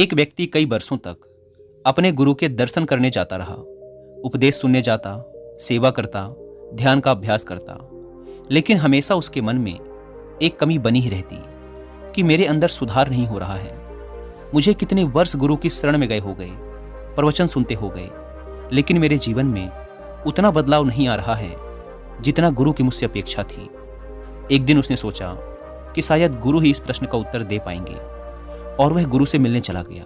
एक व्यक्ति कई वर्षों तक अपने गुरु के दर्शन करने जाता रहा, उपदेश सुनने जाता, सेवा करता, ध्यान का अभ्यास करता, लेकिन हमेशा उसके मन में एक कमी बनी ही रहती कि मेरे अंदर सुधार नहीं हो रहा है। मुझे कितने वर्ष गुरु की शरण में गए हो गए, प्रवचन सुनते हो गए, लेकिन मेरे जीवन में उतना बदलाव नहीं आ रहा है जितना गुरु की मुझसे अपेक्षा थी। एक दिन उसने सोचा कि शायद गुरु ही इस प्रश्न का उत्तर दे पाएंगे, और वह गुरु से मिलने चला गया।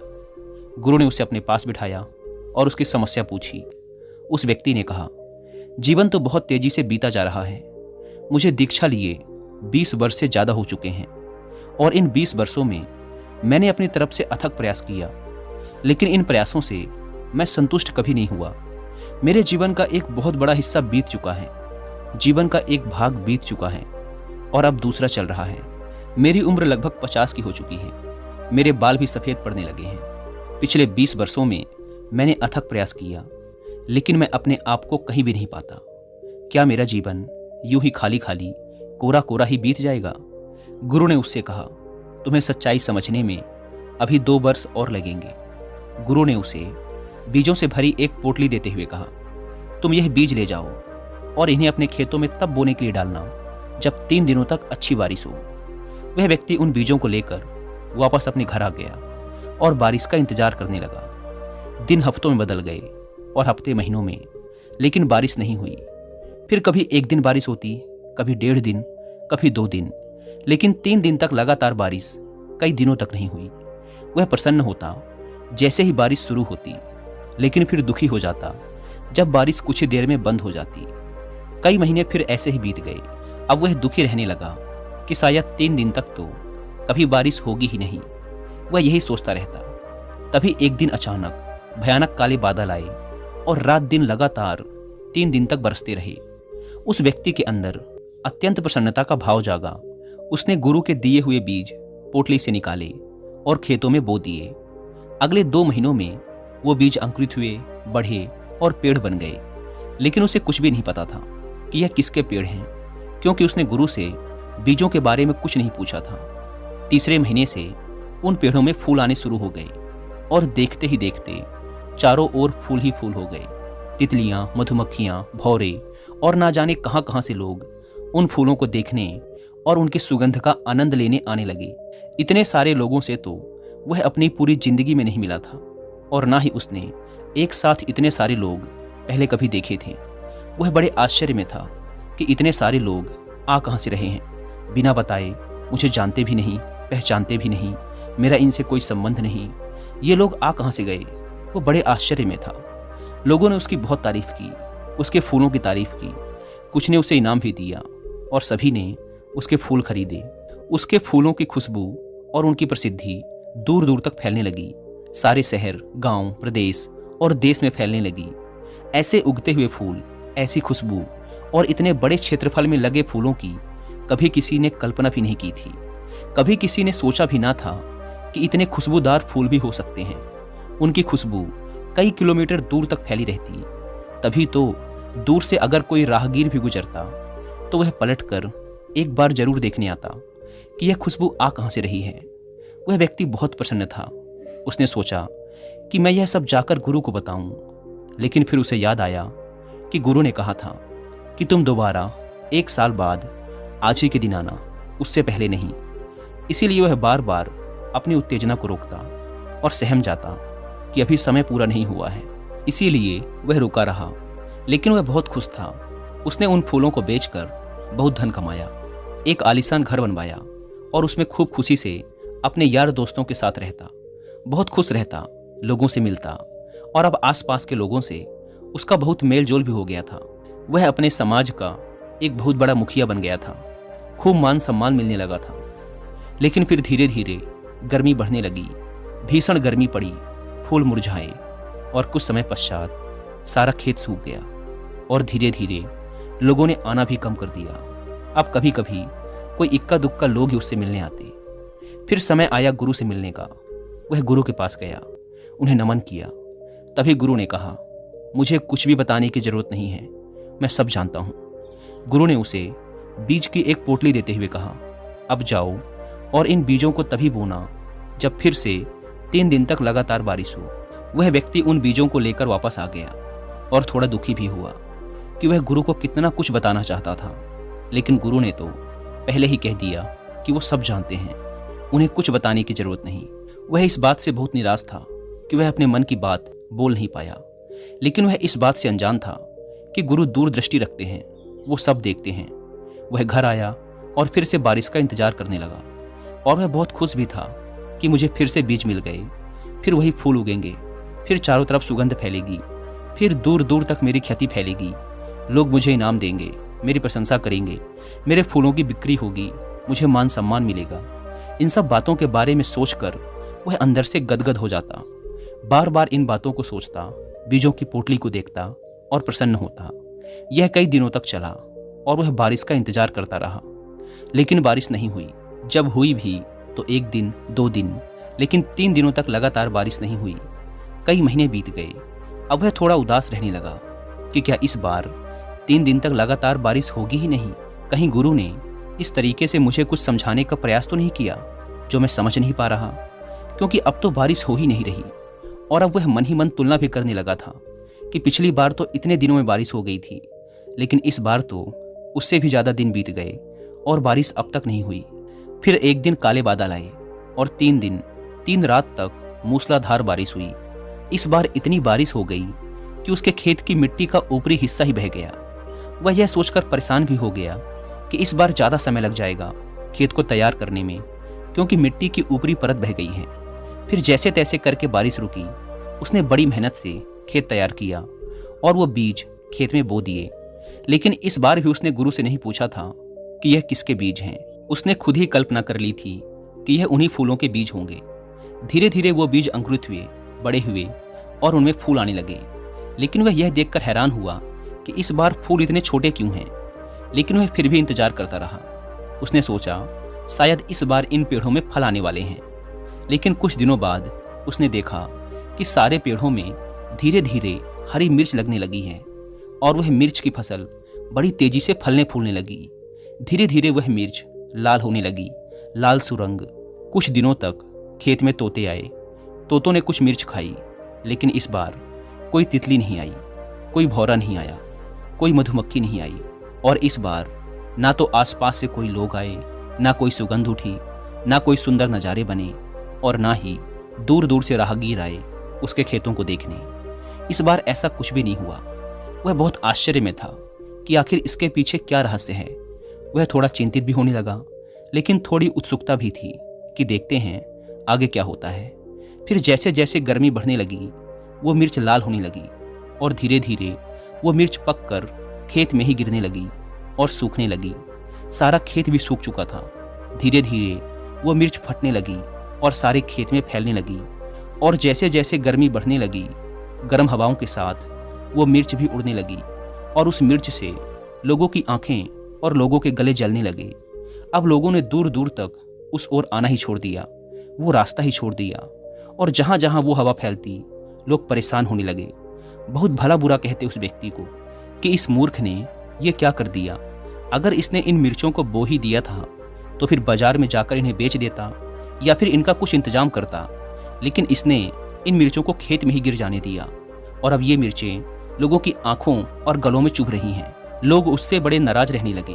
गुरु ने उसे अपने पास बिठाया और उसकी समस्या पूछी। उस व्यक्ति ने कहा, जीवन तो बहुत तेजी से बीता जा रहा है। मुझे दीक्षा लिए 20 वर्ष से ज़्यादा हो चुके हैं, और इन 20 वर्षों में मैंने अपनी तरफ से अथक प्रयास किया, लेकिन इन प्रयासों से मैं संतुष्ट कभी नहीं हुआ। मेरे जीवन का एक बहुत बड़ा हिस्सा बीत चुका है, जीवन का एक भाग बीत चुका है और अब दूसरा चल रहा है। मेरी उम्र लगभग 50 की हो चुकी है, मेरे बाल भी सफ़ेद पड़ने लगे हैं। पिछले 20 वर्षों में मैंने अथक प्रयास किया, लेकिन मैं अपने आप को कहीं भी नहीं पाता। क्या मेरा जीवन यूं ही खाली खाली, कोरा कोरा ही बीत जाएगा? गुरु ने उससे कहा, तुम्हें सच्चाई समझने में अभी 2 वर्ष और लगेंगे। गुरु ने उसे बीजों से भरी एक पोटली देते हुए कहा, तुम यह बीज ले जाओ और इन्हें अपने खेतों में तब बोने के लिए डालना जब 3 दिनों तक अच्छी बारिश हो। वह व्यक्ति उन बीजों को लेकर वापस अपने घर आ गया और बारिश का इंतजार करने लगा। दिन हफ्तों में बदल गए और हफ्ते महीनों में, लेकिन बारिश नहीं हुई। फिर कभी 1 दिन बारिश होती, कभी 1.5 दिन, कभी 2 दिन, लेकिन 3 दिन तक लगातार बारिश कई दिनों तक नहीं हुई। वह प्रसन्न होता जैसे ही बारिश शुरू होती, लेकिन फिर दुखी हो जाता जब बारिश कुछ ही देर में बंद हो जाती। कई महीने फिर ऐसे ही बीत गए। अब वह दुखी रहने लगा कि शायद 3 दिन तक तो कभी बारिश होगी ही नहीं। वह यही सोचता रहता। तभी एक दिन अचानक भयानक काले बादल आए और रात दिन लगातार 3 दिन तक बरसते रहे। उस व्यक्ति के अंदर अत्यंत प्रसन्नता का भाव जागा। उसने गुरु के दिए हुए बीज पोटली से निकाले और खेतों में बो दिए। अगले 2 महीनों में वो बीज अंकुरित हुए, बढ़े और पेड़ बन गए। लेकिन उसे कुछ भी नहीं पता था कि यह किसके पेड़ हैं, क्योंकि उसने गुरु से बीजों के बारे में कुछ नहीं पूछा था। तीसरे महीने से उन पेड़ों में फूल आने शुरू हो गए और देखते ही देखते चारों ओर फूल ही फूल हो गए। तितलियां, मधुमक्खियां, भौरे और ना जाने कहां कहां से लोग उन फूलों को देखने और उनकी सुगंध का आनंद लेने आने लगे। इतने सारे लोगों से तो वह अपनी पूरी जिंदगी में नहीं मिला था, और ना ही उसने एक साथ इतने सारे लोग पहले कभी देखे थे। वह बड़े आश्चर्य में था कि इतने सारे लोग आ कहां से रहे हैं, बिना बताए, मुझे जानते भी नहीं, पहचानते भी नहीं, मेरा इनसे कोई संबंध नहीं, ये लोग आ कहां से गए? वो बड़े आश्चर्य में था। लोगों ने उसकी बहुत तारीफ की, उसके फूलों की तारीफ की, कुछ ने उसे इनाम भी दिया और सभी ने उसके फूल खरीदे। उसके फूलों की खुशबू और उनकी प्रसिद्धि दूर दूर तक फैलने लगी। सारे शहर, गांव, प्रदेश और देश में फैलने लगी। ऐसे उगते हुए फूल, ऐसी खुशबू और इतने बड़े क्षेत्रफल में लगे फूलों की कभी किसी ने कल्पना भी नहीं की थी। कभी किसी ने सोचा भी ना था कि इतने खुशबूदार फूल भी हो सकते हैं। उनकी खुशबू कई किलोमीटर दूर तक फैली रहती। तभी तो दूर से अगर कोई राहगीर भी गुजरता तो वह पलटकर एक बार जरूर देखने आता कि यह खुशबू आ कहां से रही है। वह व्यक्ति बहुत प्रसन्न था। उसने सोचा कि मैं यह सब जाकर गुरु को बताऊं, लेकिन फिर उसे याद आया कि गुरु ने कहा था कि तुम दोबारा 1 साल बाद आज ही के दिन आना, उससे पहले नहीं। इसीलिए वह बार बार अपनी उत्तेजना को रोकता और सहम जाता कि अभी समय पूरा नहीं हुआ है। इसीलिए वह रुका रहा, लेकिन वह बहुत खुश था। उसने उन फूलों को बेचकर बहुत धन कमाया, एक आलीशान घर बनवाया और उसमें खूब खुशी से अपने यार दोस्तों के साथ रहता। बहुत खुश रहता, लोगों से मिलता, और अब आसपास के लोगों से उसका बहुत मेल जोल भी हो गया था। वह अपने समाज का एक बहुत बड़ा मुखिया बन गया था। खूब मान सम्मान मिलने लगा था। लेकिन फिर धीरे धीरे गर्मी बढ़ने लगी। भीषण गर्मी पड़ी, फूल मुरझाए और कुछ समय पश्चात सारा खेत सूख गया और धीरे धीरे लोगों ने आना भी कम कर दिया। अब कभी कभी कोई इक्का दुक्का लोग ही उससे मिलने आते। फिर समय आया गुरु से मिलने का। वह गुरु के पास गया, उन्हें नमन किया। तभी गुरु ने कहा, मुझे कुछ भी बताने की जरूरत नहीं है, मैं सब जानता हूँ। गुरु ने उसे बीज की एक पोटली देते हुए कहा, अब जाओ और इन बीजों को तभी बोना जब फिर से 3 दिन तक लगातार बारिश हो। वह व्यक्ति उन बीजों को लेकर वापस आ गया और थोड़ा दुखी भी हुआ कि वह गुरु को कितना कुछ बताना चाहता था, लेकिन गुरु ने तो पहले ही कह दिया कि वो सब जानते हैं, उन्हें कुछ बताने की जरूरत नहीं। वह इस बात से बहुत निराश था कि वह अपने मन की बात बोल नहीं पाया, लेकिन वह इस बात से अनजान था कि गुरु दूरदृष्टि रखते हैं, वो सब देखते हैं। वह घर आया और फिर से बारिश का इंतजार करने लगा और वह बहुत खुश भी था कि मुझे फिर से बीज मिल गए, फिर वही फूल उगेंगे, फिर चारों तरफ सुगंध फैलेगी, फिर दूर दूर तक मेरी ख्याति फैलेगी, लोग मुझे इनाम देंगे, मेरी प्रशंसा करेंगे, मेरे फूलों की बिक्री होगी, मुझे मान सम्मान मिलेगा। इन सब बातों के बारे में सोचकर वह अंदर से गदगद हो जाता, बार बार इन बातों को सोचता, बीजों की पोटली को देखता और प्रसन्न होता। यह कई दिनों तक चला और वह बारिश का इंतजार करता रहा, लेकिन बारिश नहीं हुई। जब हुई भी तो 1 दिन 2 दिन, लेकिन 3 दिनों तक लगातार बारिश नहीं हुई। कई महीने बीत गए। अब वह थोड़ा उदास रहने लगा कि क्या इस बार 3 दिन तक लगातार बारिश होगी ही नहीं। कहीं गुरु ने इस तरीके से मुझे कुछ समझाने का प्रयास तो नहीं किया जो मैं समझ नहीं पा रहा, क्योंकि अब तो बारिश हो ही नहीं रही। और अब वह मन ही मन तुलना भी करने लगा था कि पिछली बार तो इतने दिनों में बारिश हो गई थी, लेकिन इस बार तो उससे भी ज़्यादा दिन बीत गए और बारिश अब तक नहीं हुई। फिर एक दिन काले बादल आए और 3 दिन 3 रात तक मूसलाधार बारिश हुई। इस बार इतनी बारिश हो गई कि उसके खेत की मिट्टी का ऊपरी हिस्सा ही बह गया। वह यह सोचकर परेशान भी हो गया कि इस बार ज़्यादा समय लग जाएगा खेत को तैयार करने में, क्योंकि मिट्टी की ऊपरी परत बह गई है। फिर जैसे तैसे करके बारिश रुकी। उसने बड़ी मेहनत से खेत तैयार किया और वो बीज खेत में बो दिए, लेकिन इस बार भी उसने गुरु से नहीं पूछा था कि यह किसके बीज हैं। उसने खुद ही कल्पना कर ली थी कि यह उन्हीं फूलों के बीज होंगे। धीरे धीरे वो बीज अंकुरित हुए, बड़े हुए और उनमें फूल आने लगे। लेकिन वह यह देखकर हैरान हुआ कि इस बार फूल इतने छोटे क्यों हैं, लेकिन वह फिर भी इंतजार करता रहा। उसने सोचा शायद इस बार इन पेड़ों में फल आने वाले हैं। लेकिन कुछ दिनों बाद उसने देखा कि सारे पेड़ों में धीरे धीरे हरी मिर्च लगने लगी है और वह मिर्च की फसल बड़ी तेजी से फलने फूलने लगी। धीरे धीरे वह मिर्च लाल होने लगी, लाल सुरंग। कुछ दिनों तक खेत में तोते आए। तोतों ने कुछ मिर्च खाई, लेकिन इस बार कोई तितली नहीं आई, कोई भौरा नहीं आया, कोई मधुमक्खी नहीं आई। और इस बार ना तो आसपास से कोई लोग आए, ना कोई सुगंध उठी, ना कोई सुंदर नज़ारे बने, और ना ही दूर दूर से राहगीर आए उसके खेतों को देखने। इस बार ऐसा कुछ भी नहीं हुआ। वह बहुत आश्चर्य में था कि आखिर इसके पीछे क्या रहस्य है। वह थोड़ा चिंतित भी होने लगा, लेकिन थोड़ी उत्सुकता भी थी कि देखते हैं आगे क्या होता है। फिर जैसे जैसे गर्मी बढ़ने लगी, वो मिर्च लाल होने लगी और धीरे धीरे वो मिर्च पककर खेत में ही गिरने लगी और सूखने लगी। सारा खेत भी सूख चुका था। धीरे धीरे वो मिर्च फटने लगी और सारे खेत में फैलने लगी। और जैसे जैसे गर्मी बढ़ने लगी, गर्म हवाओं के साथ वो मिर्च भी उड़ने लगी और उस मिर्च से लोगों की आंखें और लोगों के गले जलने लगे। अब लोगों ने दूर दूर तक उस ओर आना ही छोड़ दिया, वो रास्ता ही छोड़ दिया, और जहाँ जहाँ वो हवा फैलती लोग परेशान होने लगे। बहुत भला बुरा कहते उस व्यक्ति को कि इस मूर्ख ने ये क्या कर दिया। अगर इसने इन मिर्चों को बो ही दिया था तो फिर बाजार में जाकर इन्हें बेच देता या फिर इनका कुछ इंतजाम करता, लेकिन इसने इन मिर्चों को खेत में ही गिर जाने दिया और अब ये मिर्चें लोगों की आंखों और गलों में चुभ रही हैं। लोग उससे बड़े नाराज रहने लगे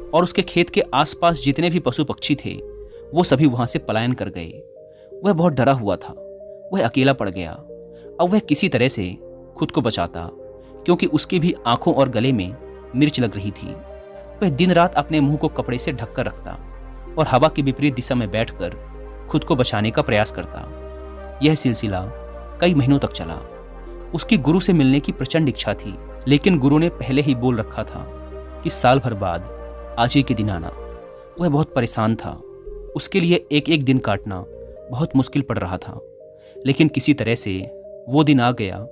और उसके खेत के आसपास जितने भी पशु पक्षी थे वो सभी वहां से पलायन कर गए। वह बहुत डरा हुआ था, वह अकेला पड़ गया। अब वह किसी तरह से खुद को बचाता, क्योंकि उसकी भी आंखों और गले में मिर्च लग रही थी। वह दिन रात अपने मुंह को कपड़े से ढककर रखता और हवा की विपरीत दिशा में बैठकर खुद को बचाने का प्रयास करता। यह सिलसिला कई महीनों तक चला। उसकी गुरु से मिलने की प्रचंड इच्छा थी, लेकिन गुरु ने पहले ही बोल रखा था कि साल भर बाद आज ही के दिन आना। वह बहुत परेशान था। उसके लिए एक एक दिन काटना बहुत मुश्किल पड़ रहा था, लेकिन किसी तरह से वो दिन आ गया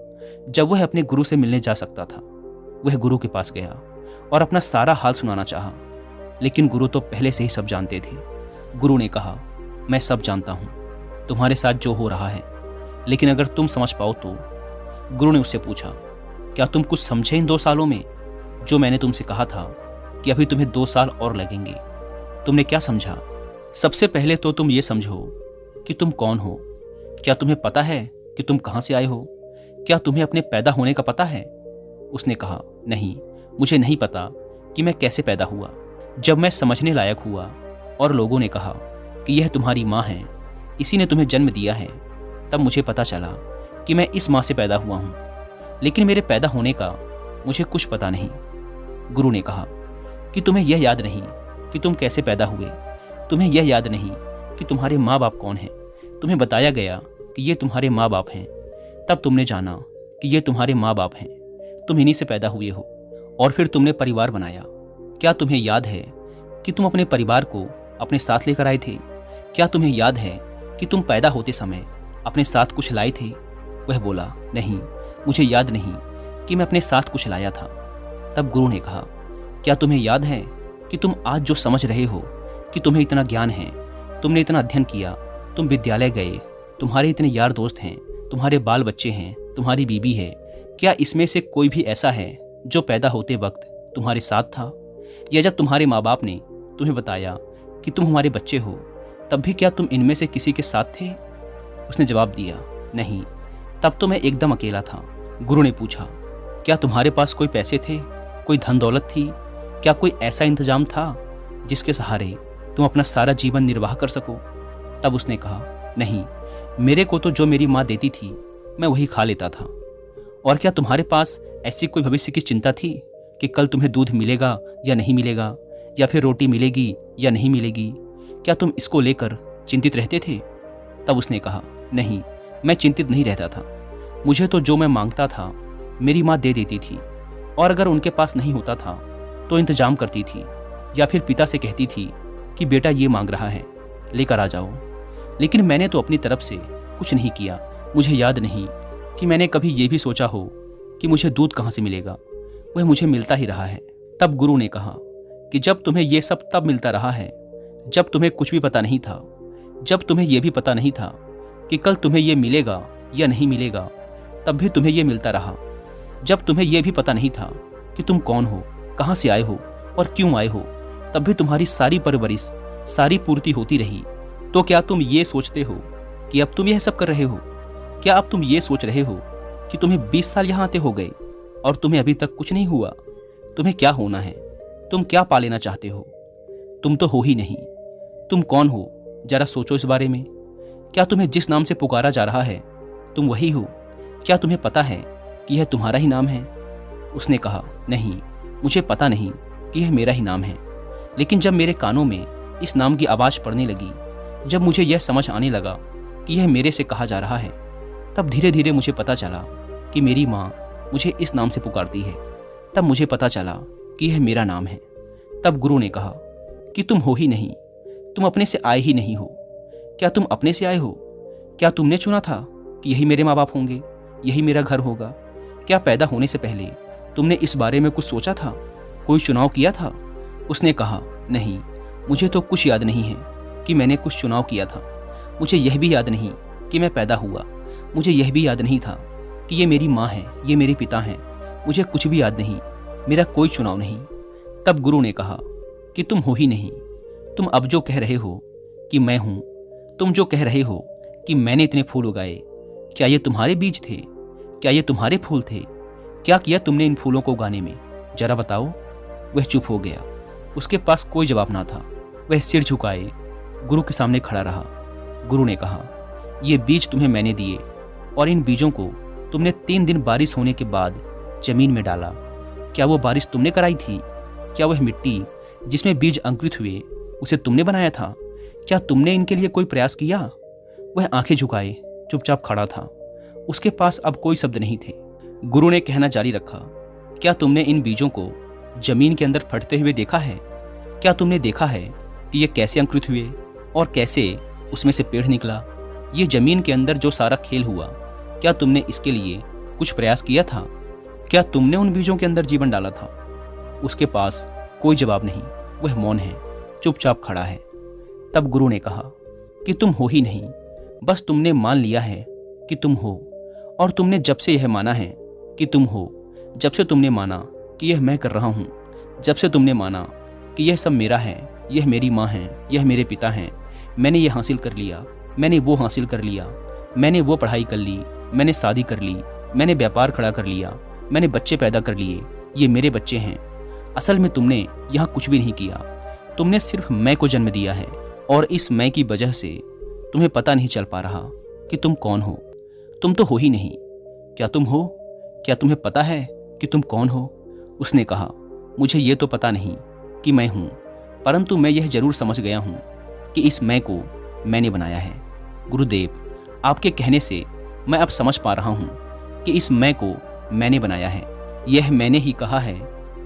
जब वह अपने गुरु से मिलने जा सकता था। वह गुरु के पास गया और अपना सारा हाल सुनाना चाहा, लेकिन गुरु तो पहले से ही सब जानते थे। गुरु ने कहा, मैं सब जानता हूँ, तुम्हारे साथ जो हो रहा है, लेकिन अगर तुम समझ पाओ तो। गुरु ने उससे पूछा, क्या तुम कुछ समझे इन 2 सालों में जो मैंने तुमसे कहा था कि अभी तुम्हें 2 साल और लगेंगे? तुमने क्या समझा? सबसे पहले तो तुम ये समझो कि तुम कौन हो, क्या तुम्हें पता है कि तुम कहाँ से आए हो? क्या तुम्हें अपने पैदा होने का पता है? उसने कहा, नहीं, मुझे नहीं पता कि मैं कैसे पैदा हुआ। जब मैं समझने लायक हुआ और लोगों ने कहा कि यह तुम्हारी माँ है, इसी ने तुम्हें जन्म दिया है, तब मुझे पता चला कि मैं इस माँ से पैदा हुआ हूँ, लेकिन मेरे पैदा होने का मुझे कुछ पता नहीं। गुरु ने कहा कि तुम्हें यह याद नहीं कि तुम कैसे पैदा हुए, तुम्हें यह याद नहीं कि तुम्हारे माँ बाप कौन हैं। तुम्हें बताया गया कि ये तुम्हारे माँ बाप हैं, तब तुमने जाना कि ये तुम्हारे माँ बाप हैं, तुम इन्हीं से पैदा हुए हो, और फिर तुमने परिवार बनाया। क्या तुम्हें याद है कि तुम अपने परिवार को अपने साथ लेकर आए थे? क्या तुम्हें याद है कि तुम पैदा होते समय अपने साथ कुछ लाए थे? वह बोला, नहीं, मुझे याद नहीं कि मैं अपने साथ कुछ लाया था। तब गुरु ने कहा, क्या तुम्हें याद है कि तुम आज जो समझ रहे हो कि तुम्हें इतना ज्ञान है, तुमने इतना अध्ययन किया, तुम विद्यालय गए, तुम्हारे इतने यार दोस्त हैं, तुम्हारे बाल बच्चे हैं, तुम्हारी बीबी है, क्या इसमें से कोई भी ऐसा है जो पैदा होते वक्त तुम्हारे साथ था? या जब तुम्हारे माँ बाप ने तुम्हें बताया कि तुम हमारे बच्चे हो, तब भी क्या तुम इनमें से किसी के साथ थे? उसने जवाब दिया, नहीं, तब तो मैं एकदम अकेला था। गुरु ने पूछा, क्या तुम्हारे पास कोई पैसे थे, कोई धन दौलत थी? क्या कोई ऐसा इंतजाम था जिसके सहारे तुम अपना सारा जीवन निर्वाह कर सको? तब उसने कहा, नहीं, मेरे को तो जो मेरी माँ देती थी मैं वही खा लेता था। और क्या तुम्हारे पास ऐसी कोई भविष्य की चिंता थी कि कल तुम्हें दूध मिलेगा या नहीं मिलेगा, या फिर रोटी मिलेगी या नहीं मिलेगी? क्या तुम इसको लेकर चिंतित रहते थे? तब उसने कहा, नहीं, मैं चिंतित नहीं रहता था। मुझे तो जो मैं मांगता था मेरी माँ दे देती थी, और अगर उनके पास नहीं होता था तो इंतजाम करती थी, या फिर पिता से कहती थी कि बेटा ये मांग रहा है, लेकर आ जाओ। लेकिन मैंने तो अपनी तरफ से कुछ नहीं किया। मुझे याद नहीं कि मैंने कभी ये भी सोचा हो कि मुझे दूध कहाँ से मिलेगा, वह मुझे मिलता ही रहा है। तब गुरु ने कहा कि जब तुम्हें ये सब तब मिलता रहा है जब तुम्हें कुछ भी पता नहीं था, जब तुम्हें यह भी पता नहीं था कि कल तुम्हें ये मिलेगा या नहीं मिलेगा, तब भी तुम्हें ये मिलता रहा। जब तुम्हें यह भी पता नहीं था कि तुम कौन हो, कहाँ से आए हो और क्यों आए हो, तब भी तुम्हारी सारी परवरिश, सारी पूर्ति होती रही। तो क्या तुम ये सोचते हो कि अब तुम यह सब कर रहे हो? क्या अब तुम ये सोच रहे हो कि तुम्हें 20 साल यहाँ आते हो गए और तुम्हें अभी तक कुछ नहीं हुआ? तुम्हें क्या होना है? तुम क्या पा लेना चाहते हो? तुम तो हो ही नहीं। तुम कौन हो, जरा सोचो इस बारे में। क्या तुम्हें जिस नाम से पुकारा जा रहा है तुम वही हो? क्या तुम्हें पता है कि यह तुम्हारा ही नाम है? उसने कहा, नहीं, मुझे पता नहीं कि यह मेरा ही नाम है, लेकिन जब मेरे कानों में इस नाम की आवाज़ पड़ने लगी, जब मुझे यह समझ आने लगा कि यह मेरे से कहा जा रहा है, तब धीरे धीरे मुझे पता चला कि मेरी माँ मुझे इस नाम से पुकारती है। तब मुझे पता चला कि यह मेरा नाम है। तब गुरु ने कहा कि तुम हो ही नहीं, तुम अपने से आए ही नहीं हो। क्या तुम अपने से आए हो? क्या तुमने चुना था कि यही मेरे माँ बाप होंगे, यही मेरा घर होगा? क्या पैदा होने से पहले तुमने इस बारे में कुछ सोचा था, कोई चुनाव किया था? उसने कहा, नहीं, मुझे तो कुछ याद नहीं है कि मैंने कुछ चुनाव किया था। मुझे यह भी याद नहीं कि मैं पैदा हुआ। मुझे यह भी याद नहीं था कि ये मेरी माँ है, ये मेरे पिता हैं। मुझे कुछ भी याद नहीं, मेरा कोई चुनाव नहीं। तब गुरु ने कहा कि तुम हो ही नहीं। तुम अब जो कह रहे हो कि मैं हूँ, तुम जो कह रहे हो कि मैंने इतने फूल उगाए, क्या ये तुम्हारे बीज थे? क्या ये तुम्हारे फूल थे? क्या किया तुमने इन फूलों को उगाने में? जरा बताओ। वह चुप हो गया। उसके पास कोई जवाब ना था। वह सिर झुकाए गुरु के सामने खड़ा रहा। गुरु ने कहा, ये बीज तुम्हें मैंने दिए, और इन बीजों को तुमने 3 दिन बारिश होने के बाद जमीन में डाला। क्या वो बारिश तुमने कराई थी? क्या वह मिट्टी जिसमें बीज अंकुरित हुए उसे तुमने बनाया था? क्या तुमने इनके लिए कोई प्रयास किया? वह आंखें झुकाए चुपचाप खड़ा था। उसके पास अब कोई शब्द नहीं थे। गुरु ने कहना जारी रखा, क्या तुमने इन बीजों को जमीन के अंदर फटते हुए देखा है? क्या तुमने देखा है कि ये कैसे अंकुरित हुए और कैसे उसमें से पेड़ निकला? ये जमीन के अंदर जो सारा खेल हुआ, क्या तुमने इसके लिए कुछ प्रयास किया था? क्या तुमने उन बीजों के अंदर जीवन डाला था? उसके पास कोई जवाब नहीं। वह मौन है, चुपचाप खड़ा है। तब गुरु ने कहा कि तुम हो ही नहीं, बस तुमने मान लिया है कि तुम हो। और तुमने जब से यह माना है कि तुम हो, जब से तुमने माना कि यह मैं कर रहा हूँ, जब से तुमने माना कि यह सब मेरा है, यह मेरी माँ है, यह मेरे पिता हैं, मैंने ये हासिल कर लिया, मैंने वो हासिल कर लिया, मैंने वो पढ़ाई कर ली, मैंने शादी कर ली, मैंने व्यापार खड़ा कर लिया, मैंने बच्चे पैदा कर लिए, ये मेरे बच्चे हैं। असल में तुमने यहाँ कुछ भी नहीं किया, तुमने सिर्फ मैं को जन्म दिया है और इस मैं की वजह से तुम्हें पता नहीं चल पा रहा कि तुम कौन हो। तुम तो हो ही नहीं। क्या तुम हो? क्या तुम्हें पता है कि तुम कौन हो? उसने कहा, मुझे ये तो पता नहीं कि मैं हूँ, परंतु मैं यह जरूर समझ गया हूँ कि इस मैं को मैंने बनाया है। गुरुदेव, आपके कहने से मैं अब समझ पा रहा हूँ कि इस मैं को मैंने बनाया है। यह मैंने ही कहा है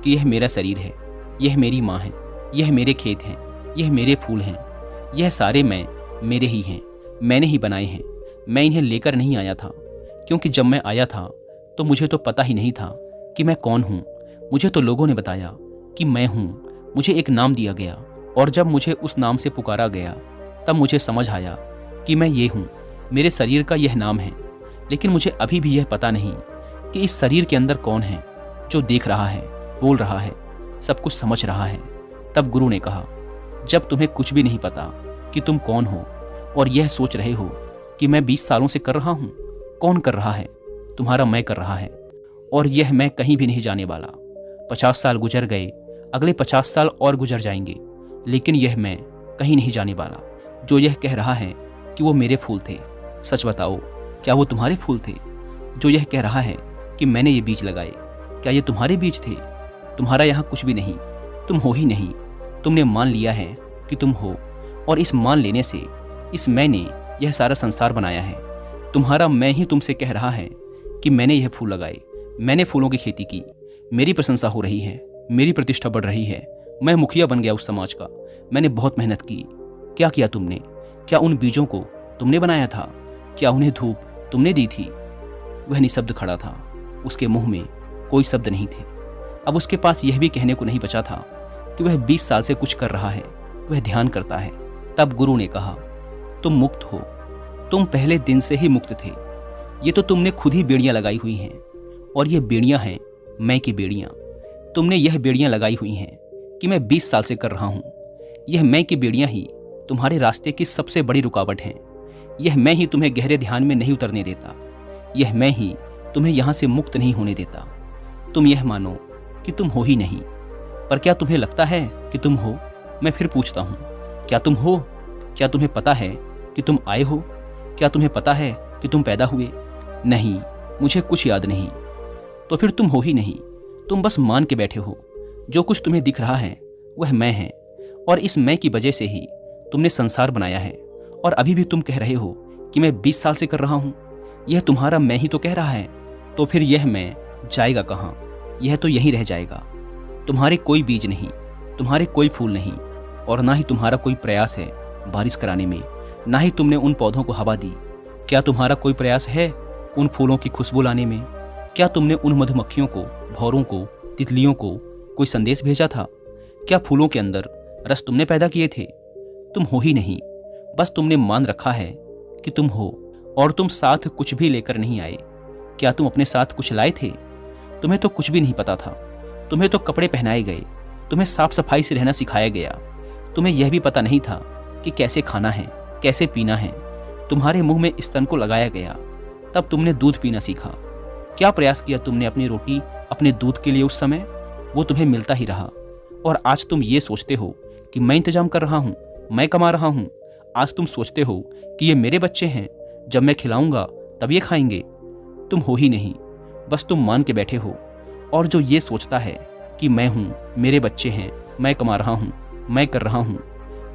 कि यह मेरा शरीर है, यह मेरी माँ है, यह मेरे खेत हैं, यह मेरे फूल हैं, यह सारे मैं मेरे ही हैं, मैंने ही बनाए हैं। मैं इन्हें लेकर नहीं आया था, क्योंकि जब मैं आया था तो मुझे तो पता ही नहीं था कि मैं कौन हूँ। मुझे तो लोगों ने बताया कि मैं हूँ, मुझे एक नाम दिया गया और जब मुझे उस नाम से पुकारा गया तब मुझे समझ आया कि मैं ये हूँ, मेरे शरीर का यह नाम है। लेकिन मुझे अभी भी यह पता नहीं कि इस शरीर के अंदर कौन है जो देख रहा है, बोल रहा है, सब कुछ समझ रहा है। तब गुरु ने कहा, जब तुम्हें कुछ भी नहीं पता कि तुम कौन हो और यह सोच रहे हो कि मैं 20 सालों से कर रहा हूँ, कौन कर रहा है? तुम्हारा मैं कर रहा है और यह मैं कहीं भी नहीं जाने वाला। 50 साल गुजर गए, अगले 50 साल और गुजर जाएंगे, लेकिन यह मैं कहीं नहीं जाने वाला। जो यह कह रहा है कि वो मेरे फूल थे, सच बताओ, क्या वो तुम्हारे फूल थे? जो यह कह रहा है कि मैंने ये बीज लगाए, क्या ये तुम्हारे बीज थे? तुम्हारा यहाँ कुछ भी नहीं, तुम हो ही नहीं। तुमने मान लिया है कि तुम हो और इस मान लेने से इस मैं ने यह सारा संसार बनाया है। तुम्हारा मैं ही तुमसे कह रहा है कि मैंने यह फूल लगाए, मैंने फूलों की खेती की, मेरी प्रशंसा हो रही है, मेरी प्रतिष्ठा बढ़ रही है, मैं मुखिया बन गया उस समाज का, मैंने बहुत मेहनत की। क्या किया तुमने? क्या उन बीजों को तुमने बनाया था? क्या उन्हें धूप तुमने दी थी? वह निशब्द खड़ा था, उसके मुंह में कोई शब्द नहीं थे। अब उसके पास यह भी कहने को नहीं बचा था कि वह 20 साल से कुछ कर रहा है, वह ध्यान करता है। तब गुरु ने कहा, तुम मुक्त हो, तुम पहले दिन से ही मुक्त थे। ये तो तुमने खुद ही बेड़ियां लगाई हुई हैं और ये बेड़ियां हैं मैं की बेड़ियां। तुमने यह बेड़ियां लगाई हुई हैं कि मैं 20 साल से कर रहा हूं। यह मैं की बेड़ियां ही तुम्हारे रास्ते की सबसे बड़ी रुकावट हैं। यह मैं ही तुम्हें गहरे ध्यान में नहीं उतरने देता। यह मैं ही तुम्हें यहां से मुक्त नहीं होने देता। तुम यह मानो कि तुम हो ही नहीं, पर क्या तुम्हें लगता है कि तुम हो? मैं फिर पूछता हूं, क्या तुम हो? क्या तुम्हें पता है कि तुम आए हो? क्या तुम्हें पता है कि तुम पैदा हुए? नहीं, मुझे कुछ याद नहीं। तो फिर तुम हो ही नहीं, तुम बस मान के बैठे हो। जो कुछ तुम्हें दिख रहा है वह मैं है और इस मैं की वजह से ही तुमने संसार बनाया है। और अभी भी तुम कह रहे हो कि मैं 20 साल से कर रहा हूं। यह तुम्हारा मैं ही तो कह रहा है। तो फिर यह मैं जाएगा कहाँ? यह तो यहीं रह जाएगा। तुम्हारे कोई बीज नहीं, तुम्हारे कोई फूल नहीं और ना ही तुम्हारा कोई प्रयास है बारिश कराने में, ना ही तुमने उन पौधों को हवा दी। क्या तुम्हारा कोई प्रयास है उन फूलों की खुशबू लाने में? क्या तुमने उन मधुमक्खियों को, भौरों को, तितलियों को कोई संदेश भेजा था? क्या फूलों के अंदर रस तुमने पैदा किए थे? तुम हो ही नहीं, बस तुमने मान रखा है कि तुम हो और तुम साथ कुछ भी लेकर नहीं आए। क्या तुम अपने साथ कुछ लाए थे? तुम्हें तो कुछ भी नहीं पता था। तुम्हें तो कपड़े पहनाए गए, तुम्हें साफ सफाई से रहना सिखाया गया। तुम्हें यह भी पता नहीं था कि कैसे खाना है, कैसे पीना है। तुम्हारे मुंह में स्तन को लगाया गया, तब तुमने दूध पीना सीखा। क्या प्रयास किया तुमने अपनी रोटी, अपने दूध के लिए उस समय? वो तुम्हें मिलता ही रहा और आज तुम ये सोचते हो कि मैं इंतजाम कर रहा हूँ, मैं कमा रहा हूँ। आज तुम सोचते हो कि ये मेरे बच्चे हैं, जब मैं खिलाऊंगा तब ये खाएंगे। तुम हो ही नहीं, बस तुम मान के बैठे हो। और जो ये सोचता है कि मैं हूँ, मेरे बच्चे हैं, मैं कमा रहा हूँ, मैं कर रहा हूँ,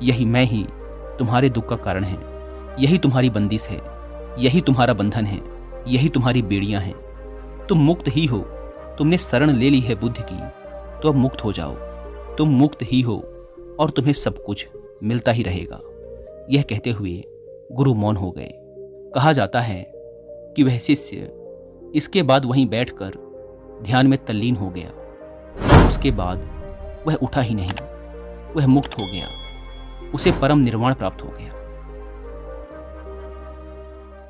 यही मैं ही तुम्हारे दुख का कारण है। यही तुम्हारी बंदिश है, यही तुम्हारा बंधन है, यही तुम्हारी बेड़ियां हैं। तुम मुक्त ही हो। तुमने शरण ले ली है बुद्ध की, तो अब मुक्त हो जाओ। तुम मुक्त ही हो और तुम्हें सब कुछ मिलता ही रहेगा। यह कहते हुए गुरु मौन हो गए। कहा जाता है कि वह शिष्य इसके बाद वहीं बैठकर ध्यान में तल्लीन हो गया। उसके बाद वह उठा ही नहीं, वह मुक्त हो गया, उसे परम निर्वाण प्राप्त हो गया।